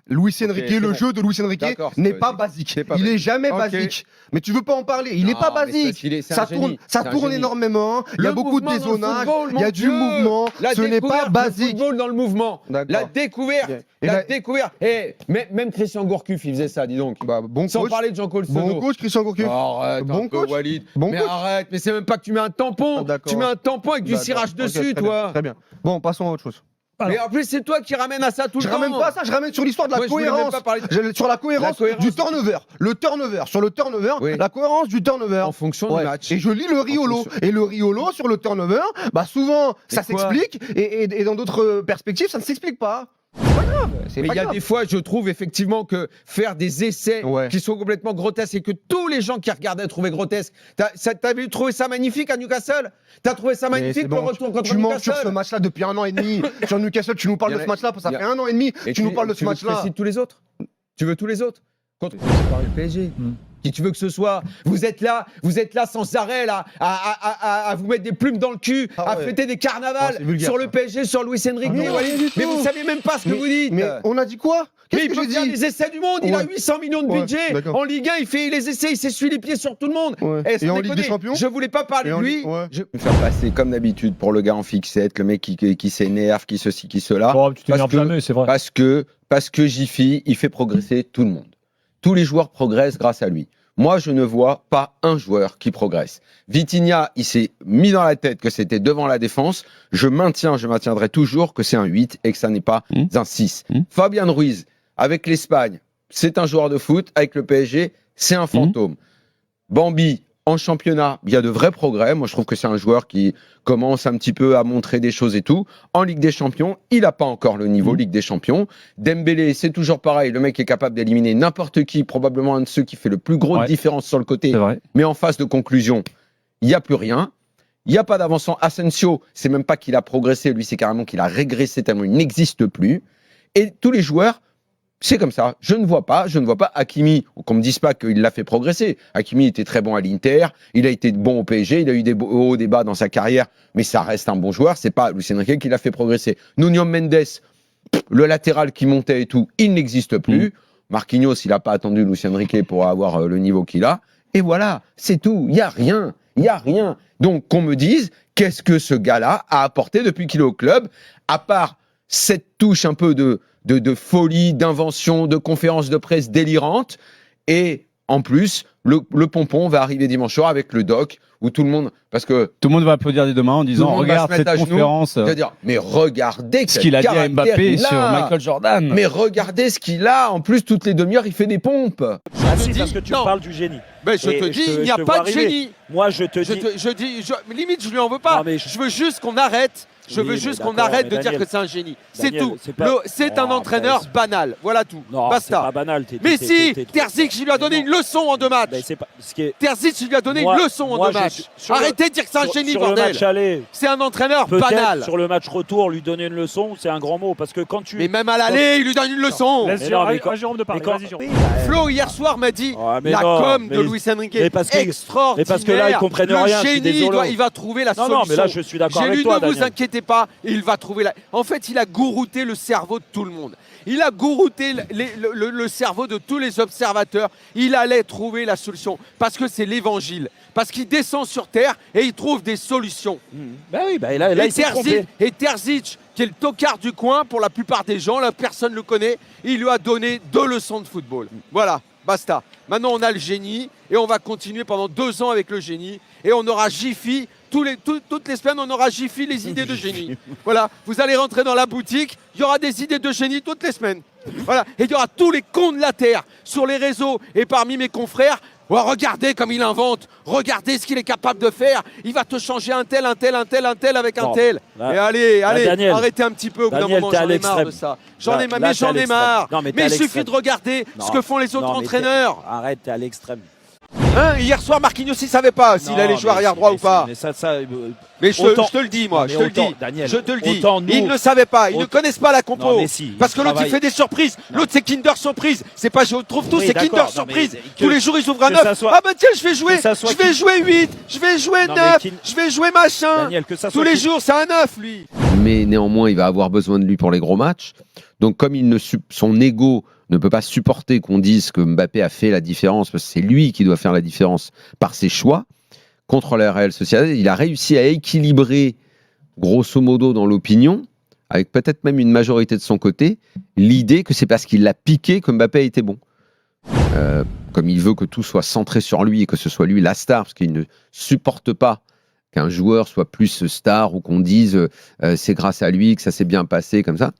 Luis Enrique, c'est le bon. jeu de Luis Enrique n'est pas basique. Il est jamais basique. Mais tu veux pas en parler. Il n'est pas basique. Ça tourne énormément. Il y a beaucoup de dézonage. Il y a du mouvement. Ce n'est pas basique. Le football dans le mouvement. La découverte. Et même Christian Gourcuff, il faisait ça, dis donc. Bon Sans coach. parler de Jean-Claude Sono. Bon coach, Christian Gourcuff. Arrête, bon coach. Walid. Bon mais coach. arrête, mais c'est même pas que tu mets un tampon. Tu mets un tampon avec du cirage dessus, toi. Très bien. Bon, passons à autre chose. Mais en plus, c'est toi qui ramènes à ça tout le temps. Je ramène pas ça, je ramène sur l'histoire de la cohérence. Sur la cohérence du turnover. Le turnover. Sur le turnover, la cohérence du turnover. En fonction du match. Et je lis le Riolo. Et le Riolo, sur le turnover, souvent, ça s'explique. Et dans d'autres perspectives, ça ne s'explique pas. C'est pas grave. Mais il y a des fois, je trouve effectivement que faire des essais qui sont complètement grotesques et que tous les gens qui regardaient trouvaient grotesques. T'as trouvé ça magnifique à Newcastle? T'as trouvé ça magnifique le retour contre Newcastle? Tu mens sur ce match-là depuis 1 an et demi. Sur Newcastle, tu nous parles de ce match-là. Ça fait 1 an et demi. Tu nous parles de ce match-là. Tu veux tous les autres? Tu veux tous les autres? Contre le PSG. Qui tu veux que ce soit? Vous êtes là sans arrêt là, à vous mettre des plumes dans le cul, à fêter des carnavals sur le PSG, sur Luis Enrique. Mais vous savez même pas ce que vous dites. Mais on a dit quoi? Mais il peut faire les essais du monde, il a 800 millions de budget. En Ligue 1, il fait les essais, il s'essuie les pieds sur tout le monde. Et en Ligue des Champions, je voulais pas parler de lui. Je vais me faire passer comme d'habitude pour le gars en fixette, le mec qui s'énerve, qui ceci, qui cela. Oh, tu t'énerves jamais, c'est vrai. Parce que Jiffy, il fait progresser tout le monde. Tous les joueurs progressent grâce à lui. Moi, je ne vois pas un joueur qui progresse. Vitinha, il s'est mis dans la tête que c'était devant la défense. Je maintiendrai toujours que c'est un 8 et que ça n'est pas un 6. Fabian Ruiz, avec l'Espagne, c'est un joueur de foot. Avec le PSG, c'est un fantôme. Bambi, en championnat, il y a de vrais progrès. Moi, je trouve que c'est un joueur qui commence un petit peu à montrer des choses et tout. En Ligue des Champions, il n'a pas encore le niveau Ligue des Champions. Dembélé, c'est toujours pareil. Le mec est capable d'éliminer n'importe qui, probablement un de ceux qui fait le plus gros différence sur le côté. Mais en phase de conclusion, il n'y a plus rien. Il n'y a pas d'avancement. Asensio, c'est même pas qu'il a progressé. Lui, c'est carrément qu'il a régressé tellement il n'existe plus. Et tous les joueurs, c'est comme ça. Je ne vois pas Hakimi, qu'on me dise pas qu'il l'a fait progresser. Hakimi était très bon à l'Inter, il a été bon au PSG, il a eu des hauts, des bas dans sa carrière, mais ça reste un bon joueur. C'est pas Luis Enrique qui l'a fait progresser. Nuno Mendes, le latéral qui montait et tout, il n'existe plus. Marquinhos, il n'a pas attendu Luis Enrique pour avoir le niveau qu'il a. Et voilà, c'est tout. Il y a rien. Donc qu'on me dise qu'est-ce que ce gars-là a apporté depuis qu'il est au club, à part cette touche un peu de folie, d'invention, de conférences de presse délirantes. Et en plus, le pompon va arriver dimanche soir avec le doc, où tout le monde... Parce que tout le monde va applaudir des deux mains en disant « Regarde cette conférence ». Mais regardez ce qu'il a dit à Mbappé sur Michael Jordan. Mais regardez ce qu'il a. En plus, toutes les demi-heures, il fait des pompes. Parce que tu parles du génie. Mais je te dis, il n'y a pas de génie. Moi, je te dis... Limite, je lui en veux pas. Je veux juste qu'on arrête. Je veux juste qu'on arrête de dire que c'est un génie. C'est tout. C'est un entraîneur banal. Voilà tout. Basta. C'est pas banal. Mais si, Terzic, il lui a donné une leçon en 2 matchs. Terzic, il lui a donné une leçon en 2 matchs. Arrêtez de dire que c'est un génie, bordel. C'est un entraîneur banal. Sur le match retour, lui donner une leçon, c'est un grand mot. Parce que quand tu... Mais même à l'aller, il lui donne une leçon. Laisse Jérôme de parler. Flo, hier soir, m'a dit la com de Luis Enrique extraordinaire. Mais parce que là, ils comprennent rien. Le génie, il va trouver la solution. Non, mais là, je suis d'accord avec toi, ne vous inquiétez pas, il va trouver la... En fait, il a gourouté le cerveau de tout le monde. Il a gourouté le cerveau de tous les observateurs. Il allait trouver la solution. Parce que c'est l'évangile. Parce qu'il descend sur terre et il trouve des solutions. Et Terzic, qui est le tocard du coin pour la plupart des gens, là, personne ne le connaît, il lui a donné 2 leçons de football. Voilà, basta. Maintenant, on a le génie et on va continuer pendant 2 ans avec le génie. Et on aura Jiffy, toutes les semaines, on aura Jiffy les idées de génie. Voilà, vous allez rentrer dans la boutique, il y aura des idées de génie toutes les semaines. Voilà, et il y aura tous les cons de la terre sur les réseaux et parmi mes confrères. Oh, regardez comme il invente, regardez ce qu'il est capable de faire. Il va te changer un tel avec un tel. Et allez, Daniel, arrêtez un petit peu au bout d'un moment, j'en ai marre de ça. J'en ai marre. Mais il suffit de regarder ce que font les autres entraîneurs. Arrête, t'es à l'extrême. Hier soir, Marquinhos, il savait pas s'il allait jouer arrière droit ou pas. Mais ça, Mais je te le dis, moi, je te le dis. Daniel, Je te le dis. autant nous- Ils ne le savaient pas, ils ne connaissent pas la compo. Non, mais si, Parce que l'autre, il fait des surprises. L'autre, c'est Kinder Surprise. C'est pas je trouve tout, Oui, c'est d'accord. Kinder Non, Surprise. mais Tous les jours, ils ouvrent un que ça 9. soit- Ah bah tiens, je vais jouer. que ça soit Je vais jouer 8. Je vais jouer Non, 9. mais Je vais jouer machin. Daniel, que ça Tous soit les jours, c'est un 9, lui. Mais néanmoins, il va avoir besoin de lui pour les gros matchs. Donc, comme son ego ne peut pas supporter qu'on dise que Mbappé a fait la différence, parce que c'est lui qui doit faire la différence par ses choix, contre la Real Sociedad, il a réussi à équilibrer, grosso modo, dans l'opinion, avec peut-être même une majorité de son côté, l'idée que c'est parce qu'il l'a piqué que Mbappé a été bon. Comme il veut que tout soit centré sur lui et que ce soit lui la star, parce qu'il ne supporte pas qu'un joueur soit plus star ou qu'on dise c'est grâce à lui que ça s'est bien passé, comme ça.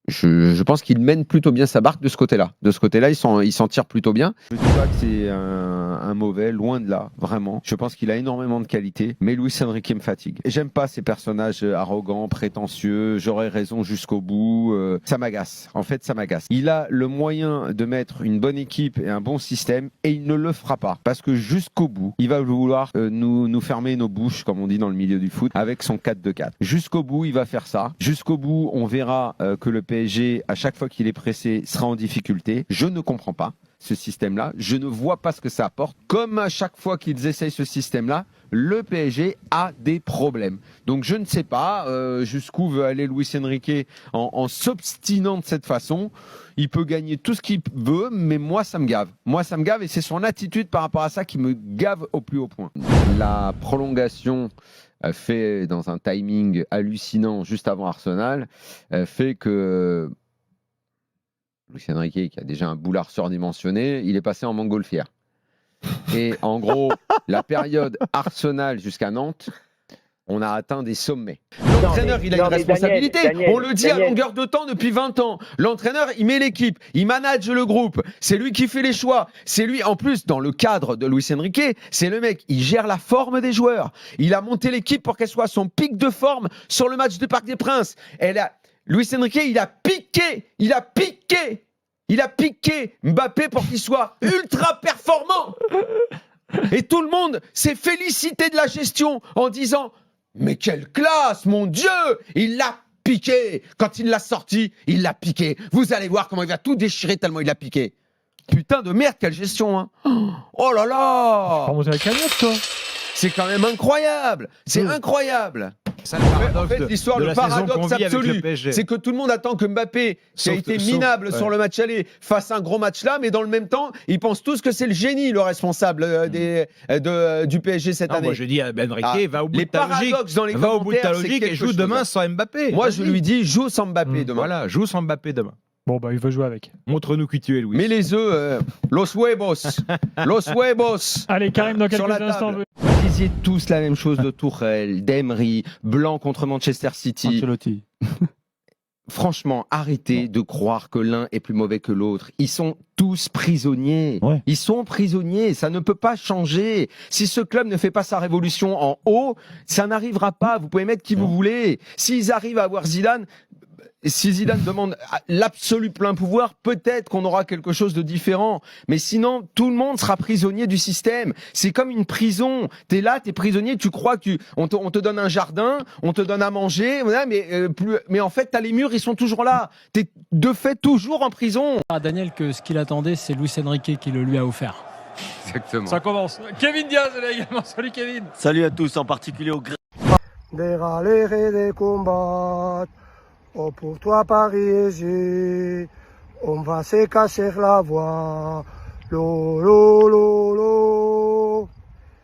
Je pense qu'il mène plutôt bien sa barque de ce côté-là. De ce côté-là, il s'en tire plutôt bien. Je ne dis pas que c'est un mauvais, loin de là, vraiment. Je pense qu'il a énormément de qualité, mais Luis Enrique me fatigue. Et j'aime pas ces personnages arrogants, prétentieux, j'aurais raison jusqu'au bout. Ça m'agace. En fait, ça m'agace. Il a le moyen de mettre une bonne équipe et un bon système, et il ne le fera pas. Parce que jusqu'au bout, il va vouloir nous fermer nos bouches, comme on dit dans le milieu du foot, avec son 4-2-4. Jusqu'au bout, il va faire ça. Jusqu'au bout, on verra que le PSG, à chaque fois qu'il est pressé, sera en difficulté. Je ne comprends pas ce système-là. Je ne vois pas ce que ça apporte. Comme à chaque fois qu'ils essayent ce système-là, le PSG a des problèmes. Donc je ne sais pas jusqu'où veut aller Luis Enrique en s'obstinant de cette façon. Il peut gagner tout ce qu'il veut, mais moi ça me gave. Moi ça me gave et c'est son attitude par rapport à ça qui me gave au plus haut point. La prolongation fait dans un timing hallucinant juste avant Arsenal, fait que Luis Enrique, qui a déjà un boulard surdimensionné, il est passé en montgolfière. Et en gros, la période Arsenal jusqu'à Nantes, on a atteint des sommets. L'entraîneur, il a une responsabilité. On le dit à longueur de temps depuis 20 ans. L'entraîneur, il met l'équipe, il manage le groupe. C'est lui qui fait les choix. C'est lui, en plus, dans le cadre de Luis Enrique, c'est le mec, il gère la forme des joueurs. Il a monté l'équipe pour qu'elle soit à son pic de forme sur le match du Parc des Princes. Luis Enrique, il a piqué Mbappé pour qu'il soit ultra performant. Et tout le monde s'est félicité de la gestion en disant « Mais quelle classe, mon Dieu! Il l'a piqué! Quand il l'a sorti, il l'a piqué. Vous allez voir comment il va tout déchirer tellement il l'a piqué. » Putain de merde, quelle gestion, hein! Oh là là! Remonter la cagnotte, toi. C'est quand même incroyable! C'est incroyable! Ça, le En fait, l'histoire, le paradoxe absolu, c'est que tout le monde attend que Mbappé, qui a été minable sur le match aller, fasse un gros match là, mais dans le même temps, ils pensent tous que c'est le génie, le responsable du PSG cette année. Moi, je dis à Enrique, va au bout les de ta logique. paradoxes dans les Va au bout de ta commentaires, logique et joue demain sans Mbappé. Moi, je lui dis, joue sans Mbappé demain. Voilà, joue sans Mbappé demain. Bon, bah, il veut jouer avec. Montre-nous qui tu es, Louis. Mais les œufs, los huevos. Los huevos. Allez, Karim, dans Sur quelques la instants. table. Vous disiez tous la même chose de Tourelle, d'Emery, Blanc contre Manchester City. Ancelotti. Franchement, arrêtez de croire que l'un est plus mauvais que l'autre. Ils sont tous prisonniers. Ouais. Ils sont prisonniers. Ça ne peut pas changer. Si ce club ne fait pas sa révolution en haut, ça n'arrivera pas. Vous pouvez mettre qui vous voulez. S'ils arrivent à avoir Zidane, si Zidane demande l'absolu plein pouvoir, peut-être qu'on aura quelque chose de différent. Mais sinon, tout le monde sera prisonnier du système. C'est comme une prison. T'es là, t'es prisonnier, tu crois on te donne un jardin, on te donne à manger, mais en fait, t'as les murs, ils sont toujours là. T'es de fait toujours en prison. À Daniel que ce qu'il attendait, c'est Luis Enrique qui le lui a offert. Exactement. Ça commence. Kevin Diaz est là également. Salut, Kevin. Salut à tous, en particulier au Des râleurs et des combats. Oh, pour toi, Paris, on va se casser la voix. Lo, lo, lo, lo.